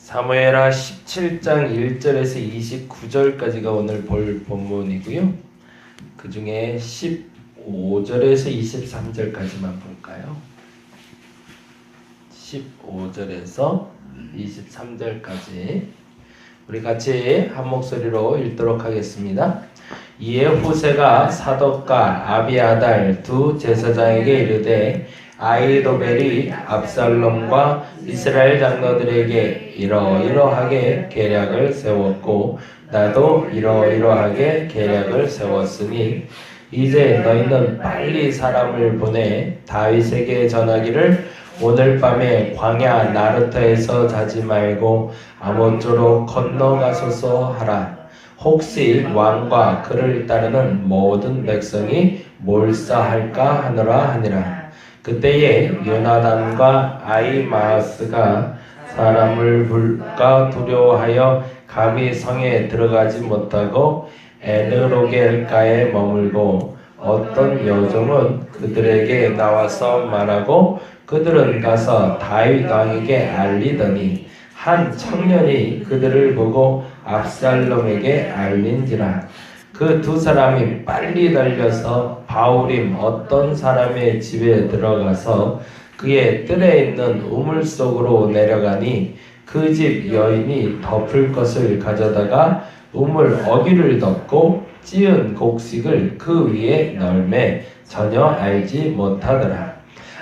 사무엘하 17장 1절에서 29절까지가 오늘 볼 본문이고요. 그 중에 15절에서 23절까지만 볼까요? 15절에서 23절까지 우리 같이 한 목소리로 읽도록 하겠습니다. 이에 후세가 사독과 아비아달 두 제사장에게 이르되 아히도벨이 압살롬과 이스라엘 장로들에게 이러이러하게 계략을 세웠고 나도 이러이러하게 계략을 세웠으니 이제 너희는 빨리 사람을 보내 다윗에게 전하기를 오늘 밤에 광야 나르타에서 자지 말고 아모쪼로 건너가소서 하라. 혹시 왕과 그를 따르는 모든 백성이 몰사할까 하노라 하니라. 그때에 요나단과 아히마아스가 사람을 볼까 두려워하여 감히 성에 들어가지 못하고 에르로겔가에 머물고 어떤 여종은 그들에게 나와서 말하고 그들은 가서 다윗 왕에게 알리더니 한 청년이 그들을 보고 압살롬에게 알린지라. 그 두 사람이 빨리 달려서 바울임 어떤 사람의 집에 들어가서 그의 뜰에 있는 우물 속으로 내려가니 그 집 여인이 덮을 것을 가져다가 우물 어귀를 덮고 찌은 곡식을 그 위에 널매 전혀 알지 못하더라.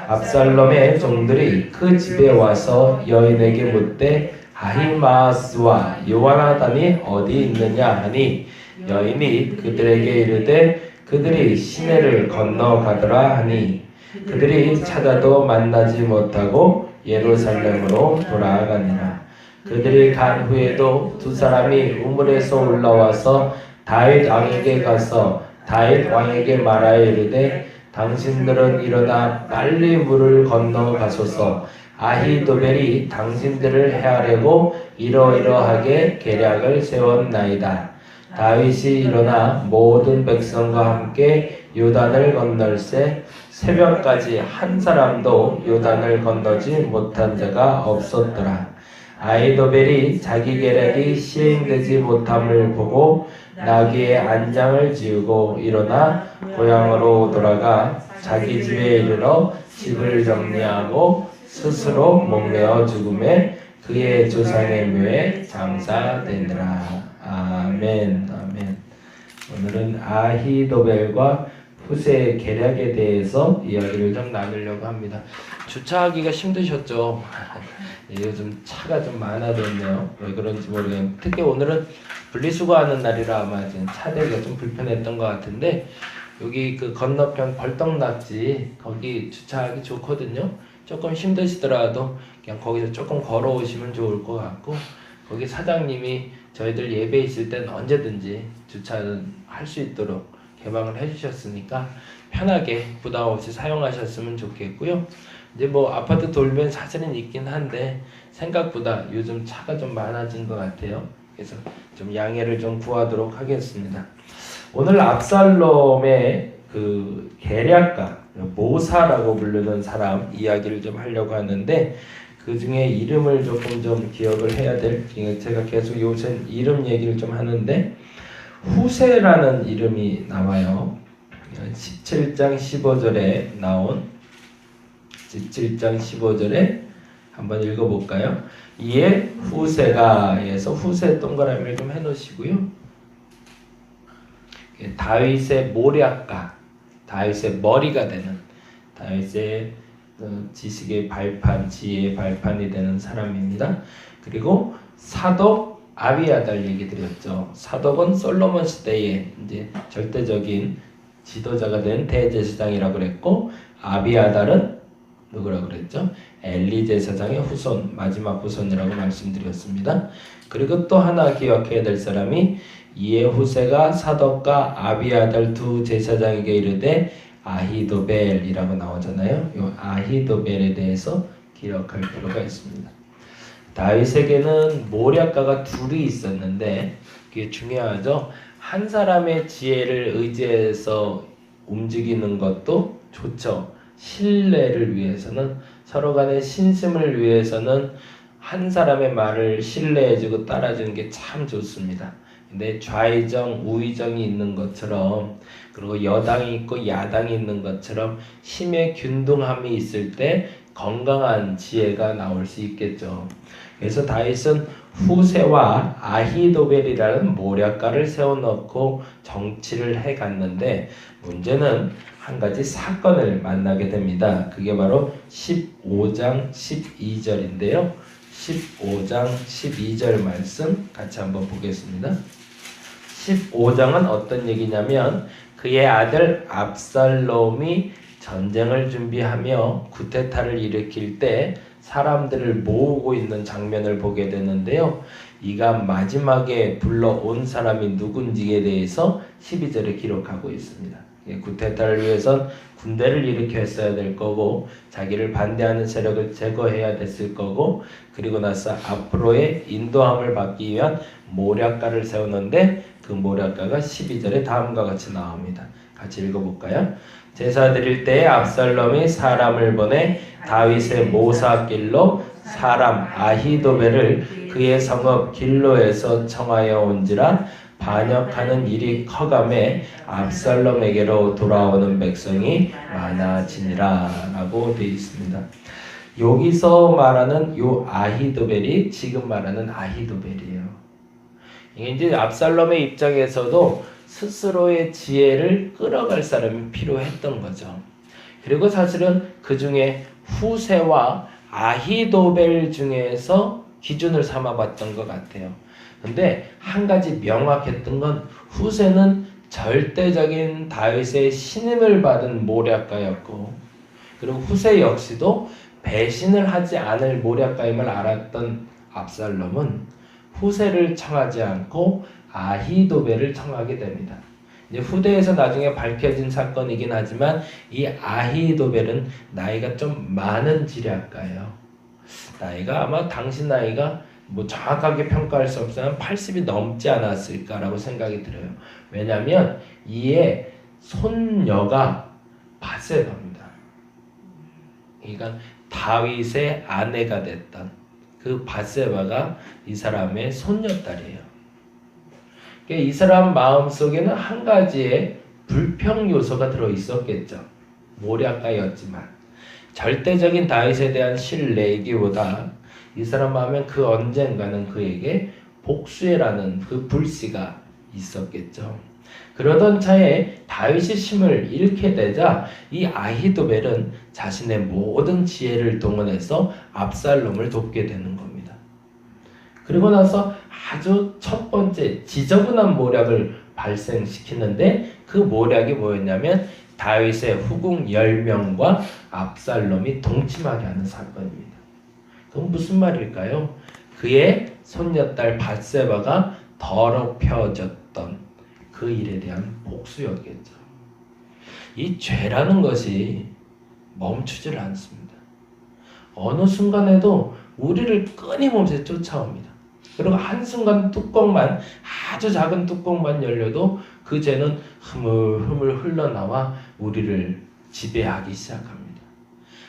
압살롬의 종들이 그 집에 와서 여인에게 묻되 아히마아스와 요나단이 어디 있느냐 하니 여인이 그들에게 이르되 그들이 시내를 건너가더라 하니 그들이 찾아도 만나지 못하고 예루살렘으로 돌아가니라. 그들이 간 후에도 두 사람이 우물에서 올라와서 다윗 왕에게 가서 다윗 왕에게 말하여 이르되 당신들은 일어나 빨리 물을 건너가소서. 아히도벨이 당신들을 해하려고 이러이러하게 계략을 세웠나이다. 다윗이 일어나 모든 백성과 함께 요단을 건널세 새벽까지 한 사람도 요단을 건너지 못한 자가 없었더라. 아히도벨이 자기 계략이 시행되지 못함을 보고 나귀의 안장을 지우고 일어나 고향으로 돌아가 자기 집에 이르러 집을 정리하고 스스로 목매어 죽음에 그의 조상의 묘에 장사되니라. 아멘. 아멘. 오늘은 아히도벨과 후세의 계략에 대해서 이야기를 좀 나누려고 합니다. 주차하기가 힘드셨죠? 요즘 차가 좀 많아졌네요. 왜 그런지 모르겠는데 특히 오늘은 분리수거하는 날이라 아마 지금 차대기가 좀 불편했던 것 같은데 여기 그 건너편 벌떡낙지 거기 주차하기 좋거든요. 조금 힘드시더라도 그냥 거기서 조금 걸어오시면 좋을 것 같고 거기 사장님이 저희들 예배 있을 땐 언제든지 주차는 할 수 있도록 개방을 해주셨으니까 편하게 부담 없이 사용하셨으면 좋겠고요. 이제 뭐 아파트 돌면 사실은 있긴 한데 생각보다 요즘 차가 좀 많아진 것 같아요. 그래서 좀 양해를 좀 구하도록 하겠습니다. 오늘 압살롬의 그 계략가 모사라고 부르는 사람 이야기를 좀 하려고 하는데 그 중에 이름을 조금 좀 기억을 해야 될 제가 계속 요새 이름 얘기를 좀 하는데 후세라는 이름이 나와요. 17장 15절에 나온 17장 15절에 한번 읽어볼까요? 이에 후세가에서 후세 동그라미를 좀 해놓으시고요. 다윗의 모략가, 다윗의 머리가 되는 다윗의 지식의 발판, 지혜의 발판이 되는 사람입니다. 그리고 사독 아비아달 얘기 드렸죠. 사독은 솔로몬 시대에 이제 절대적인 지도자가 된 대제사장이라고 그랬고 아비아달은 누구라고 그랬죠? 엘리 제사장의 후손, 마지막 후손이라고 말씀드렸습니다. 그리고 또 하나 기억해야 될 사람이 이에 후세가 사독과 아비아달 두 제사장에게 이르되 아히도벨이라고 나오잖아요. 이 아히도벨에 대해서 기억할 필요가 있습니다. 다윗에게는 모략가가 둘이 있었는데 그게 중요하죠. 한 사람의 지혜를 의지해서 움직이는 것도 좋죠. 신뢰를 위해서는 서로 간의 신심을 위해서는 한 사람의 말을 신뢰해주고 따라주는 게 참 좋습니다. 근데 좌의정, 우의정이 있는 것처럼 그리고 여당이 있고 야당이 있는 것처럼 힘의 균등함이 있을 때 건강한 지혜가 나올 수 있겠죠. 그래서 다윗은 후세와 아히도벨이라는 모략가를 세워놓고 정치를 해갔는데 문제는 한 가지 사건을 만나게 됩니다. 그게 바로 15장 12절인데요. 15장 12절 말씀 같이 한번 보겠습니다. 15장은 어떤 얘기냐면 그의 아들 압살롬이 전쟁을 준비하며 쿠데타를 일으킬 때 사람들을 모으고 있는 장면을 보게 되는데요. 이가 마지막에 불러온 사람이 누군지에 대해서 12절에 기록하고 있습니다. 쿠데타를 위해선 군대를 일으켰어야 될 거고 자기를 반대하는 세력을 제거해야 됐을 거고 그리고 나서 앞으로의 인도함을 받기 위한 모략가를 세우는데 그 모략가가 12절에 다음과 같이 나옵니다. 같이 읽어볼까요? 제사 드릴 때에 압살롬이 사람을 보내 다윗의 모사길로 사람 아히도벨을 그의 성읍 길로에서 청하여 온지라 반역하는 일이 커감에 압살롬에게로 돌아오는 백성이 많아지니라 라고 되어 있습니다. 여기서 말하는 요 아히도벨이 지금 말하는 아히도벨이에요. 이게 이제 압살롬의 입장에서도 스스로의 지혜를 끌어갈 사람이 필요했던 거죠. 그리고 사실은 그 중에 후세와 아히도벨 중에서 기준을 삼아봤던 것 같아요. 근데 한 가지 명확했던 건 후세는 절대적인 다윗의 신임을 받은 모략가였고 그리고 후세 역시도 배신을 하지 않을 모략가임을 알았던 압살롬은 후세를 청하지 않고 아히도벨을 청하게 됩니다. 이제 후대에서 나중에 밝혀진 사건이긴 하지만 이 아히도벨은 나이가 좀 많은 지략가예요. 나이가 아마 당시 나이가 뭐 정확하게 평가할 수 없으면 80이 넘지 않았을까라고 생각이 들어요. 왜냐하면 이의 손녀가 밧세바입니다. 그러니까 다윗의 아내가 됐던 그 밧세바가 이 사람의 손녀딸이에요. 이 사람 마음속에는 한 가지의 불평 요소가 들어있었겠죠. 모략가였지만 절대적인 다윗에 대한 신뢰이기보다 이 사람 마음엔 그 언젠가는 그에게 복수해라는 그 불씨가 있었겠죠. 그러던 차에 다윗이 힘을 잃게 되자 이 아히도벨은 자신의 모든 지혜를 동원해서 압살롬을 돕게 되는 겁니다. 그리고 나서 아주 첫 번째 지저분한 모략을 발생시키는데 그 모략이 뭐였냐면 다윗의 후궁 10명과 압살롬이 동침하게 하는 사건입니다. 그건 무슨 말일까요? 그의 손녀딸 밧세바가 더럽혀졌던 그 일에 대한 복수였겠죠. 이 죄라는 것이 멈추질 않습니다. 어느 순간에도 우리를 끊임없이 쫓아옵니다. 그리고 한순간 뚜껑만 아주 작은 뚜껑만 열려도 그 죄는 흐물흐물 흘러나와 우리를 지배하기 시작합니다.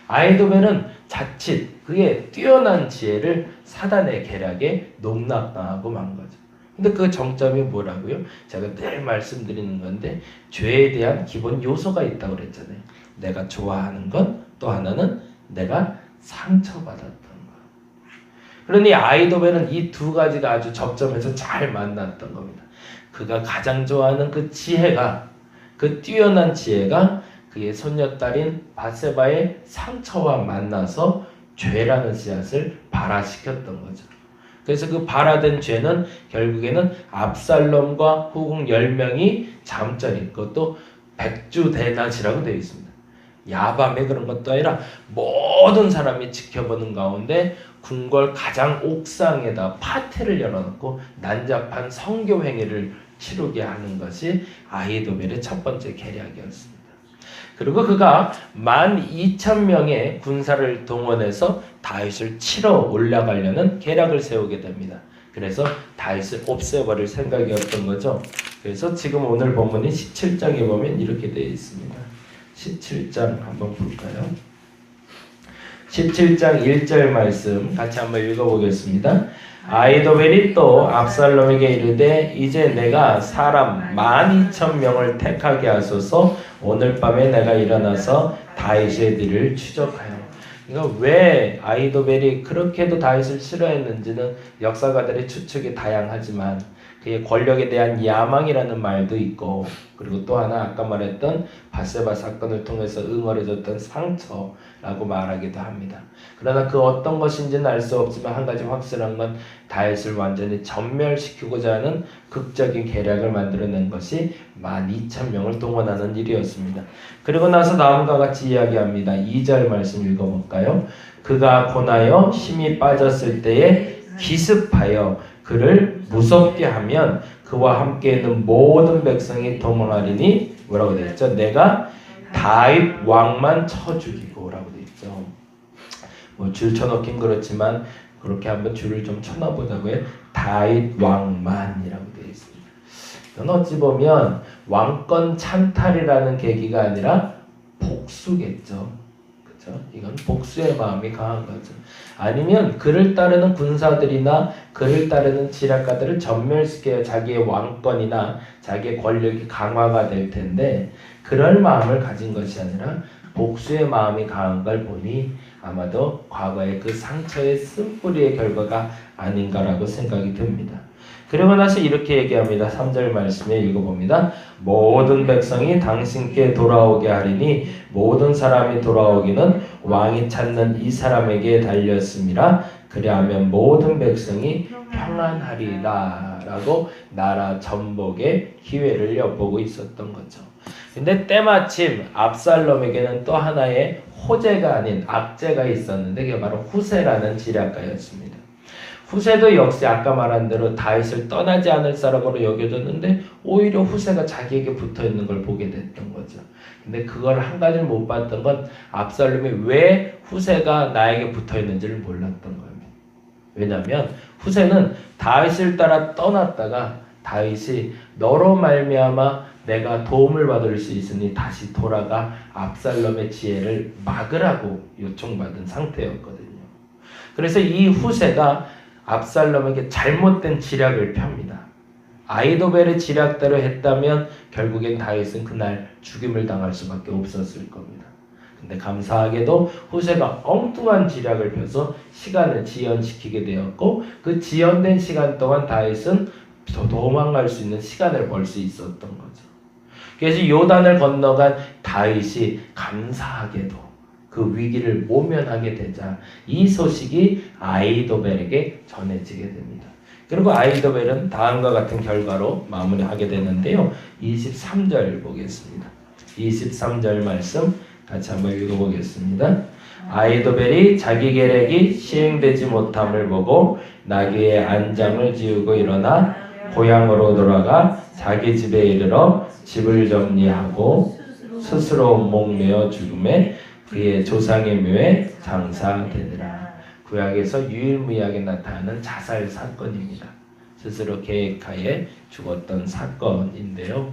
아히도벨은 자칫 그의 뛰어난 지혜를 사단의 계략에 농락당하고 만 거죠. 근데 그 정점이 뭐라고요? 제가 늘 말씀드리는 건데 죄에 대한 기본 요소가 있다고 그랬잖아요. 내가 좋아하는 건 또 하나는 내가 상처받았던 거. 그러니 아히도벨은 이 두 가지가 아주 접점해서 잘 만났던 겁니다. 그가 가장 좋아하는 그 지혜가 그 뛰어난 지혜가 그의 손녀딸인 밧세바의 상처와 만나서 죄라는 씨앗을 발화시켰던 거죠. 그래서 그 발화된 죄는 결국에는 압살롬과 후궁 10명이 잠자리 그것도 백주대낮이라고 되어 있습니다. 야밤에 그런 것도 아니라 모든 사람이 지켜보는 가운데 궁궐 가장 옥상에다 파티를 열어놓고 난잡한 성교 행위를 치르게 하는 것이 아히도벨의 첫 번째 계략이었습니다. 그리고 그가 12,000명의 군사를 동원해서 다윗을 치러 올라가려는 계략을 세우게 됩니다. 그래서 다윗을 없애버릴 생각이었던 거죠. 그래서 지금 오늘 본문이 17장에 보면 이렇게 되어 있습니다. 17장 한번 볼까요? 17장 1절 말씀 같이 한번 읽어보겠습니다. 아히도벨이 또 압살롬에게 이르되 이제 내가 사람 12,000명을 택하게 하소서. 오늘 밤에 내가 일어나서 다윗의 뒤를 추적하여. 그러니까 왜 아히도벨이 그렇게도 다윗을 싫어했는지는 역사가들의 추측이 다양하지만 그의 권력에 대한 야망이라는 말도 있고, 그리고 또 하나 아까 말했던 밧세바 사건을 통해서 응어려졌던 상처라고 말하기도 합니다. 그러나 그 어떤 것인지는 알 수 없지만 한 가지 확실한 건 다윗을 완전히 전멸시키고자 하는 극적인 계략을 만들어낸 것이 12,000명을 동원하는 일이었습니다. 그리고 나서 다음과 같이 이야기합니다. 2절 말씀 읽어볼까요? 그가 고나여 힘이 빠졌을 때에 기습하여 그를 무섭게 하면 그와 함께 있는 모든 백성이 도망하리니 뭐라고 되어 있죠? 내가 다윗 왕만 쳐 죽이고 라고 되어 있죠. 뭐 줄 쳐넣긴 그렇지만 그렇게 한번 줄을 좀 쳐넣어보자고요. 다윗 왕만이라고 되어 있습니다. 이건 어찌 보면 왕권 찬탈이라는 계기가 아니라 복수겠죠. 이건 복수의 마음이 강한 거죠. 아니면 그를 따르는 군사들이나 그를 따르는 지략가들을 전멸시켜야 자기의 왕권이나 자기의 권력이 강화가 될 텐데 그럴 마음을 가진 것이 아니라 복수의 마음이 강한 걸 보니 아마도 과거의 그 상처의 쓴뿌리의 결과가 아닌가라고 생각이 듭니다. 그러고 나서 이렇게 얘기합니다. 3절 말씀에 읽어봅니다. 모든 백성이 당신께 돌아오게 하리니 모든 사람이 돌아오기는 왕이 찾는 이 사람에게 달렸음이라. 그리하면 모든 백성이 평안하리라 라고 나라 전복의 기회를 엿보고 있었던 거죠. 근데 때마침 압살롬에게는 또 하나의 호재가 아닌 악재가 있었는데 그게 바로 후세라는 지략가였습니다. 후세도 역시 아까 말한 대로 다윗을 떠나지 않을 사람으로 여겨졌는데 오히려 후세가 자기에게 붙어있는 걸 보게 됐던 거죠. 근데 그걸 한 가지를 못 봤던 건 압살롬이 왜 후세가 나에게 붙어있는지를 몰랐던 겁니다. 왜냐하면 후세는 다윗을 따라 떠났다가 다윗이 너로 말미암아 내가 도움을 받을 수 있으니 다시 돌아가 압살롬의 지혜를 막으라고 요청받은 상태였거든요. 그래서 이 후세가 압살롬에게 잘못된 지략을 펴니다. 아히도벨의 지략대로 했다면 결국엔 다윗은 그날 죽임을 당할 수밖에 없었을 겁니다. 근데 감사하게도 후세가 엉뚱한 지략을 펴서 시간을 지연시키게 되었고 그 지연된 시간 동안 다윗은 도망갈 수 있는 시간을 벌 수 있었던 거죠. 그래서 요단을 건너간 다윗이 감사하게도 그 위기를 모면하게 되자 이 소식이 아히도벨에게 전해지게 됩니다. 그리고 아히도벨은 다음과 같은 결과로 마무리하게 되는데요. 23절 보겠습니다. 23절 말씀 같이 한번 읽어보겠습니다. 아히도벨이 자기 계략이 시행되지 못함을 보고 나귀의 안장을 지우고 일어나 고향으로 돌아가 자기 집에 이르러 집을 정리하고 스스로 목매어 죽음에 그의 조상의 묘에 장사되더라. 구약에서 유일무이하게 나타나는 자살 사건입니다. 스스로 계획하에 죽었던 사건인데요.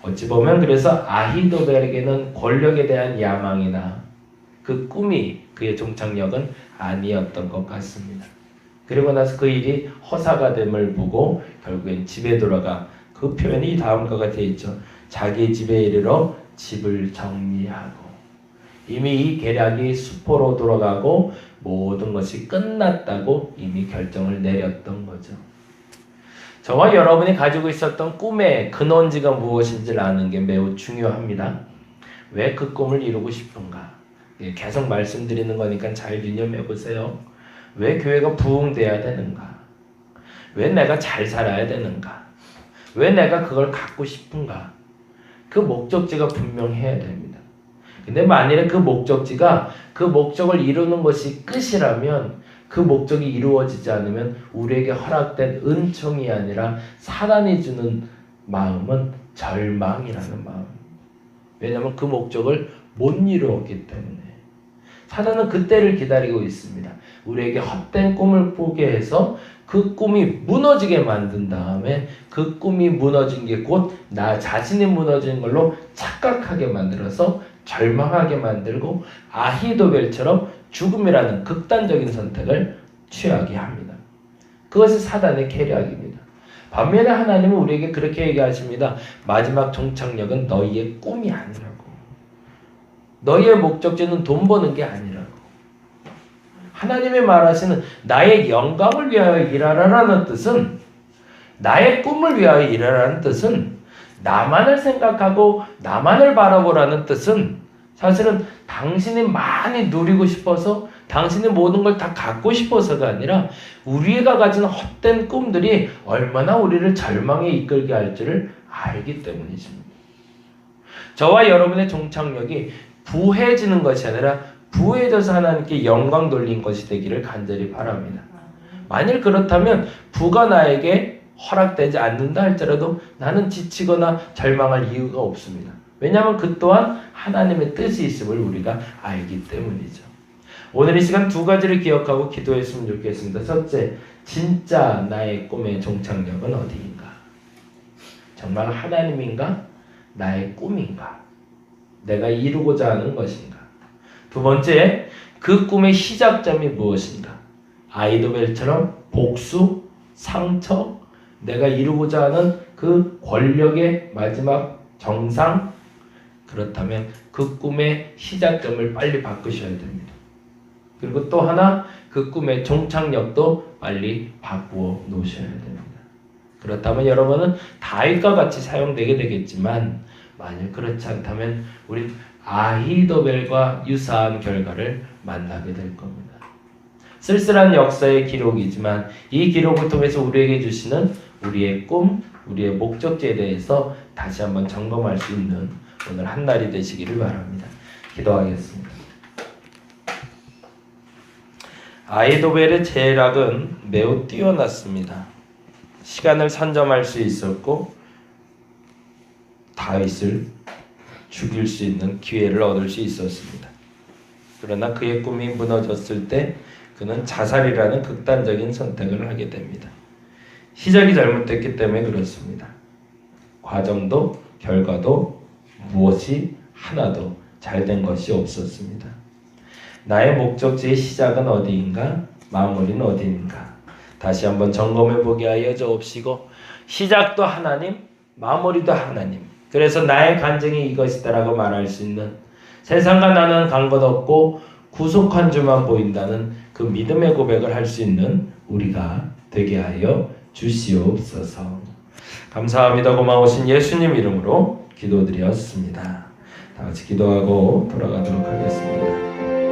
어찌 보면 그래서 아히도벨에게는 권력에 대한 야망이나 그 꿈이 그의 종착역은 아니었던 것 같습니다. 그리고 나서 그 일이 허사가 됨을 보고 결국엔 집에 돌아가 그 표현이 다음과 같이 있죠. 자기 집에 이르러 집을 정리하고 이미 이 계략이 수포로 돌아가고 모든 것이 끝났다고 이미 결정을 내렸던 거죠. 저와 여러분이 가지고 있었던 꿈의 근원지가 무엇인지를 아는 게 매우 중요합니다. 왜 그 꿈을 이루고 싶은가? 계속 말씀드리는 거니까 잘 유념해 보세요. 왜 교회가 부흥돼야 되는가? 왜 내가 잘 살아야 되는가? 왜 내가 그걸 갖고 싶은가? 그 목적지가 분명해야 됩니다. 근데 만일에 그 목적지가 그 목적을 이루는 것이 끝이라면 그 목적이 이루어지지 않으면 우리에게 허락된 은총이 아니라 사단이 주는 마음은 절망이라는 마음. 왜냐하면 그 목적을 못 이루었기 때문에. 사단은 그때를 기다리고 있습니다. 우리에게 헛된 꿈을 꾸게 해서 그 꿈이 무너지게 만든 다음에 그 꿈이 무너진 게 곧 나 자신이 무너진 걸로 착각하게 만들어서 절망하게 만들고 아히도벨처럼 죽음이라는 극단적인 선택을 취하게 합니다. 그것이 사단의 계략입니다. 반면에 하나님은 우리에게 그렇게 얘기하십니다. 마지막 종착역은 너희의 꿈이 아니라고. 너희의 목적지는 돈 버는 게 아니라고. 하나님이 말하시는 나의 영광을 위하여 일하라라는 뜻은, 나의 꿈을 위하여 일하라는 뜻은, 나만을 생각하고 나만을 바라보라는 뜻은 사실은 당신이 많이 누리고 싶어서, 당신이 모든 걸 다 갖고 싶어서가 아니라 우리가 가진 헛된 꿈들이 얼마나 우리를 절망에 이끌게 할지를 알기 때문이십니다. 저와 여러분의 종착역이 부해지는 것이 아니라 부해져서 하나님께 영광 돌린 것이 되기를 간절히 바랍니다. 만일 그렇다면 부가 나에게 허락되지 않는다 할지라도 나는 지치거나 절망할 이유가 없습니다. 왜냐하면 그 또한 하나님의 뜻이 있음을 우리가 알기 때문이죠. 오늘 이 시간 두 가지를 기억하고 기도했으면 좋겠습니다. 첫째, 진짜 나의 꿈의 종착역은 어디인가? 정말 하나님인가? 나의 꿈인가? 내가 이루고자 하는 것인가? 두 번째, 그 꿈의 시작점이 무엇인가? 아히도벨처럼 복수, 상처, 내가 이루고자 하는 그 권력의 마지막 정상? 그렇다면 그 꿈의 시작점을 빨리 바꾸셔야 됩니다. 그리고 또 하나, 그 꿈의 종착역도 빨리 바꾸어 놓으셔야 됩니다. 그렇다면 여러분은 다윗과 같이 사용되게 되겠지만, 만약 그렇지 않다면 우리 아히도벨과 유사한 결과를 만나게 될 겁니다. 쓸쓸한 역사의 기록이지만 이 기록을 통해서 우리에게 주시는 우리의 꿈, 우리의 목적지에 대해서 다시 한번 점검할 수 있는 오늘 한 날이 되시기를 바랍니다. 기도하겠습니다. 아히도벨의 재락은 매우 뛰어났습니다. 시간을 선점할 수 있었고 다윗을 죽일 수 있는 기회를 얻을 수 있었습니다. 그러나 그의 꿈이 무너졌을 때 그는 자살이라는 극단적인 선택을 하게 됩니다. 시작이 잘못됐기 때문에 그렇습니다. 과정도 결과도 무엇이 하나도 잘된 것이 없었습니다. 나의 목적지의 시작은 어디인가? 마무리는 어디인가? 다시 한번 점검해보게 하여 주옵시고, 시작도 하나님, 마무리도 하나님. 그래서 나의 간증이 이것이다라고 말할 수 있는, 세상과 나는 간 것 없고 구속한 주만 보인다는 그 믿음의 고백을 할 수 있는 우리가 되게 하여 주시옵소서. 감사합니다. 고마우신 예수님 이름으로 기도드렸습니다. 다 같이 기도하고 돌아가도록 하겠습니다.